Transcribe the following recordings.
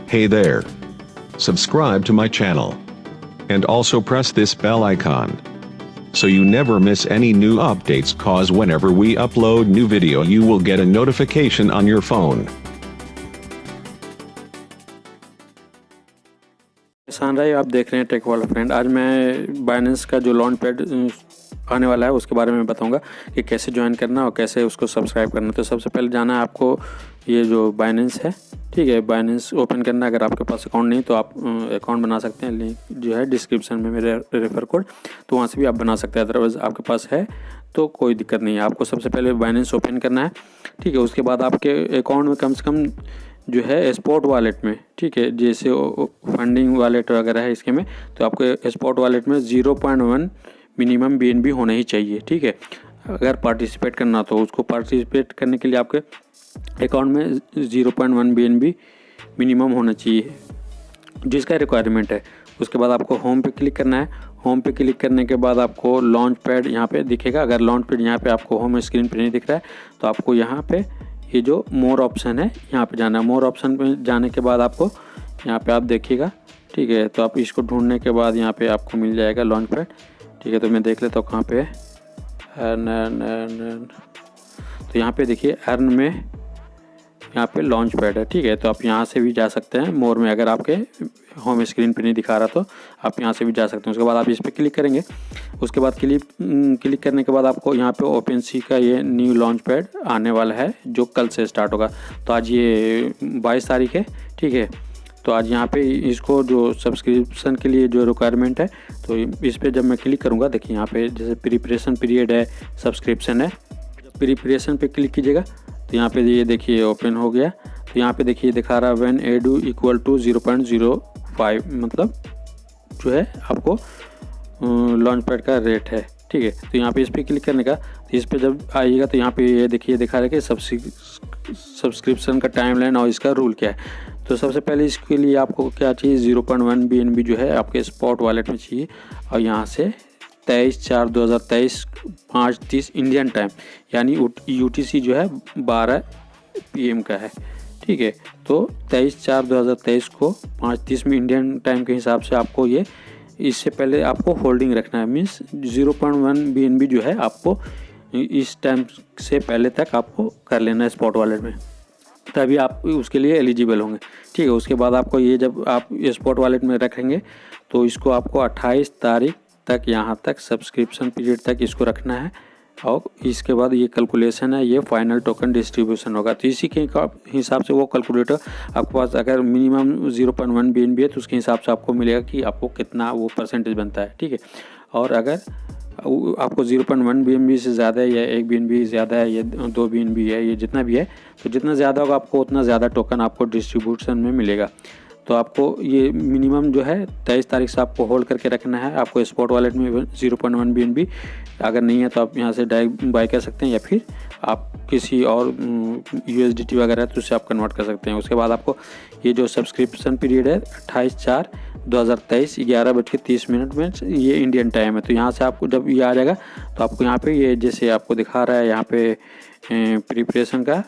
Hey there. Subscribe to my channel. And also press this bell icon. So you never miss any new updates, cause whenever we upload new video you will get a notification on your phone. किसान भाई, आप देख रहे हैं tech world friend. आज मैं Binance का जो लॉन्च पैड आने वाला है उसके बारे में बताऊंगा कि कैसे ज्वाइन करना और कैसे उसको सब्सक्राइब करना। तो सबसे पहले जाना है आपको ये जो बाइनेंस है, ठीक है, बाइनेंस ओपन करना है। अगर आपके पास अकाउंट नहीं तो आप अकाउंट बना सकते हैं, लिंक जो है डिस्क्रिप्शन में मेरे रेफर कोड, तो वहाँ से भी आप बना सकते हैं। अदरवाइज़ आपके पास है तो कोई दिक्कत नहीं है। आपको सबसे पहले बाइनेंस ओपन करना है, ठीक है। उसके बाद आपके अकाउंट में कम से कम जो है स्पॉट वॉलेट में, ठीक है, जैसे फंडिंग वॉलेट वगैरह है इसके में, तो आपको स्पॉट वॉलेट में 0.1 मिनिमम BNB होना ही चाहिए, ठीक है। अगर पार्टिसिपेट करना तो उसको पार्टिसिपेट करने के लिए आपके अकाउंट में 0.1 BNB मिनिमम होना चाहिए, जिसका रिक्वायरमेंट है। उसके बाद आपको होम पे क्लिक करना है। होम पे क्लिक करने के बाद आपको लॉन्च पैड यहाँ पे दिखेगा। अगर लॉन्च पैड यहाँ पे आपको होम स्क्रीन पे नहीं दिख रहा है तो आपको यहाँ पे ये जो मोर ऑप्शन है यहाँ पे जाना है। मोर ऑप्शन पे जाने के बाद आपको यहाँ पे आप देखिएगा, ठीक है। तो आप इसको ढूंढने के बाद यहाँ पे आपको मिल जाएगा लॉन्च पैड, ठीक है। तो मैं देख लेता हूँ कहाँ पे है। अर्न तो यहाँ पे देखिए अर्न में यहाँ पे लॉन्च पैड है, ठीक है। तो आप यहाँ से भी जा सकते हैं मोर में। अगर आपके होम स्क्रीन पे नहीं दिखा रहा तो आप यहाँ से भी जा सकते हैं। उसके बाद आप इस पर क्लिक करेंगे। उसके बाद क्लिक करने के बाद आपको यहाँ पे OpenSea का ये न्यू लॉन्च पैड आने वाला है जो कल से स्टार्ट होगा। तो आज ये 22 तारीख है, ठीक है। तो आज यहाँ पे इसको जो सब्सक्रिप्शन के लिए जो रिक्वायरमेंट है, तो इस पर जब मैं क्लिक करूँगा, देखिए यहाँ पे जैसे प्रिपरेशन पीरियड है, सब्सक्रिप्शन है। प्रिपरेशन पे क्लिक कीजिएगा तो यहाँ पे ये देखिए ओपन हो गया। तो यहाँ पे देखिए दिखा रहा है व्हेन एडू इक्वल टू 0.05, मतलब जो है आपको लॉन्च पैड का रेट है, ठीक है। तो यहाँ पे इस पर क्लिक करने का, तो इस पर जब आइएगा तो यहाँ पे ये देखिए दिखा रहा है कि सब्सक्रिप्शन का टाइमलाइन और इसका रूल क्या है। तो सबसे पहले इसके लिए आपको क्या चाहिए, 0.1 BNB जो है आपके स्पॉट वॉलेट में चाहिए। और यहाँ से 23/4/2023 5:30 इंडियन टाइम, यानी UTC जो है 12 PM का है, ठीक है। तो 23/4/2023 को 5:30 में इंडियन टाइम के हिसाब से आपको ये, इससे पहले आपको होल्डिंग रखना है। मीन्स 0.1 BNB जो है आपको इस टाइम से पहले तक आपको कर लेना है स्पॉट वॉलेट में, तभी आप उसके लिए एलिजिबल होंगे, ठीक है। उसके बाद आपको ये जब आप स्पॉट वॉलेट में रखेंगे तो इसको आपको 28 तारीख तक, यहाँ तक सब्सक्रिप्शन पीरियड तक इसको रखना है। और इसके बाद ये कैलकुलेशन है, ये फाइनल टोकन डिस्ट्रीब्यूशन होगा। तो इसी के हिसाब से वो कैलकुलेटर आपके पास अगर मिनिमम 0.1 BNB है तो उसके हिसाब से आपको मिलेगा कि आपको कितना वो परसेंटेज बनता है, ठीक है। और अगर आपको 0.1 BNB से ज़्यादा है, या 1 BNB ज़्यादा है, या 2 BNB है, ये जितना भी है, तो जितना ज़्यादा होगा आपको उतना ज़्यादा टोकन आपको डिस्ट्रीब्यूशन में मिलेगा। तो आपको ये मिनिमम जो है 23 तारीख से आपको होल्ड करके रखना है। आपको स्पॉट वॉलेट में 0.1 BNB अगर नहीं है तो आप यहाँ से डायरेक्ट बाय कर सकते हैं, या फिर आप किसी और USDT वगैरह है तो उससे आप कन्वर्ट कर सकते हैं। उसके बाद आपको ये जो सब्सक्रिप्शन पीरियड है 28/4/2023 11:30 में ये इंडियन टाइम है। तो यहाँ से आपको जब ये आ जाएगा तो आपको यहाँ पे ये जैसे आपको दिखा रहा है यहाँ पे प्रिपरेशन का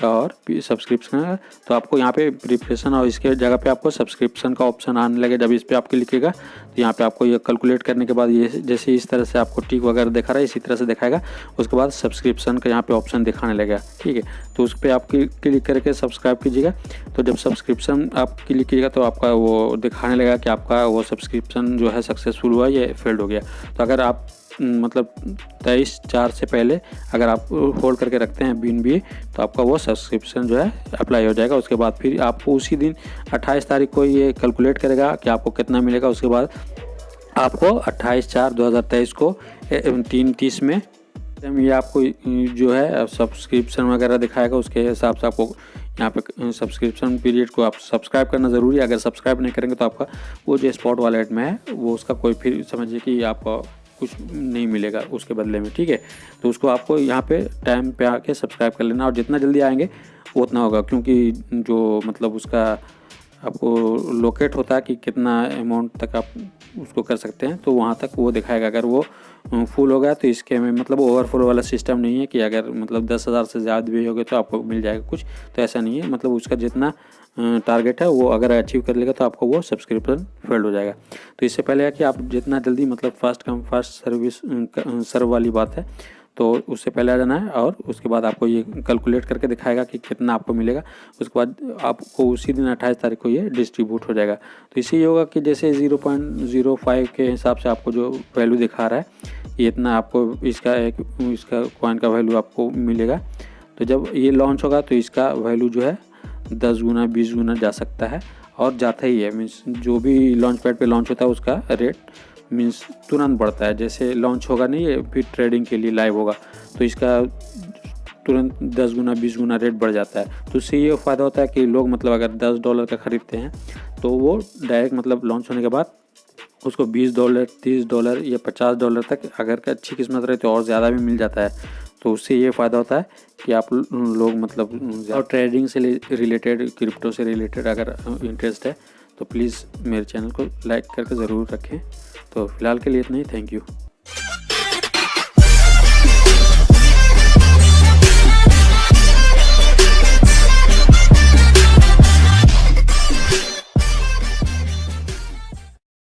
और सब्सक्रिप्शन का, तो आपको यहाँ पे प्रिपरेशन और इसके जगह पे आपको सब्सक्रिप्शन का ऑप्शन आने लगे। जब इस पर आप क्लिकेगा तो यहाँ पे आपको ये कैलकुलेट करने के बाद ये जैसे इस तरह से आपको टिक वगैरह दिखा रहा है, इसी तरह से दिखाएगा। उसके बाद सब्सक्रिप्शन का यहाँ पे ऑप्शन दिखाने लगेगा, ठीक है। तो उस पर आप क्लिक करके सब्सक्राइब कीजिएगा। तो जब सब्सक्रिप्शन आप क्लिक कीजिएगा तो आपका वो दिखाने लगेगा कि आपका वो सब्सक्रिप्शन जो है सक्सेसफुल हुआ या फेल्ड हो गया। तो अगर आप मतलब 23/4 से पहले अगर आप होल्ड करके रखते हैं BNB तो आपका वो सब्सक्रिप्शन जो है अप्लाई हो जाएगा। उसके बाद फिर आपको उसी दिन 28 तारीख को ये कैलकुलेट करेगा कि आपको कितना मिलेगा। उसके बाद आपको 28/4/2023 को 3:30 में ये आपको जो है सब्सक्रिप्शन वगैरह दिखाएगा। उसके हिसाब से आपको यहाँ पे सब्सक्रिप्शन पीरियड को आप सब्सक्राइब करना ज़रूरी है। अगर सब्सक्राइब नहीं करेंगे तो आपका वो जो स्पॉट वॉलेट में है वो उसका कोई फिर समझिए कि आपका कुछ नहीं मिलेगा उसके बदले में, ठीक है। तो उसको आपको यहाँ पे टाइम पे आके सब्सक्राइब कर लेना, और जितना जल्दी आएंगे वो उतना होगा, क्योंकि जो मतलब उसका आपको लोकेट होता है कि कितना अमाउंट तक आप उसको कर सकते हैं, तो वहाँ तक वो दिखाएगा। अगर वो फुल हो गया तो इसके में मतलब ओवरफ्लो वाला सिस्टम नहीं है कि अगर मतलब 10,000 से ज़्यादा भी हो गए तो आपको मिल जाएगा कुछ, तो ऐसा नहीं है। मतलब उसका जितना टारगेट है वो अगर अचीव कर लेगा तो आपको वो सब्सक्रिप्शन फेल्ड हो जाएगा। तो इससे पहले है कि आप जितना जल्दी मतलब फर्स्ट कम फर्स्ट सर्व वाली बात है, तो उससे पहले आ जाना है और उसके बाद आपको ये कैलकुलेट करके दिखाएगा कि कितना आपको मिलेगा। उसके बाद आपको उसी दिन 28 तारीख को ये डिस्ट्रीब्यूट हो जाएगा। तो इससे ये होगा कि जैसे 0.05 के हिसाब से आपको जो वैल्यू दिखा रहा है ये इतना आपको इसका कॉइन का वैल्यू आपको मिलेगा। तो जब ये लॉन्च होगा तो इसका वैल्यू जो है 10 गुना 20 गुना जा सकता है और जाता ही है। मीन्स जो भी लॉन्च पैड पे लॉन्च होता है उसका रेट मीन्स तुरंत बढ़ता है। जैसे लॉन्च होगा नहीं ये फिर ट्रेडिंग के लिए लाइव होगा तो इसका तुरंत 10 गुना 20 गुना रेट बढ़ जाता है। तो उससे ये फ़ायदा होता है कि लोग मतलब अगर $10 का ख़रीदते हैं तो वो डायरेक्ट मतलब लॉन्च होने के बाद उसको $20 $30 या $50 तक अगर अच्छी किस्मत रहे तो और ज़्यादा भी मिल जाता है। तो उससे ये फ़ायदा होता है कि आप लोग मतलब और ट्रेडिंग से रिलेटेड क्रिप्टो से रिलेटेड अगर इंटरेस्ट है तो प्लीज़ मेरे चैनल को लाइक करके ज़रूर रखें। तो फ़िलहाल के लिए इतना ही, थैंक यू।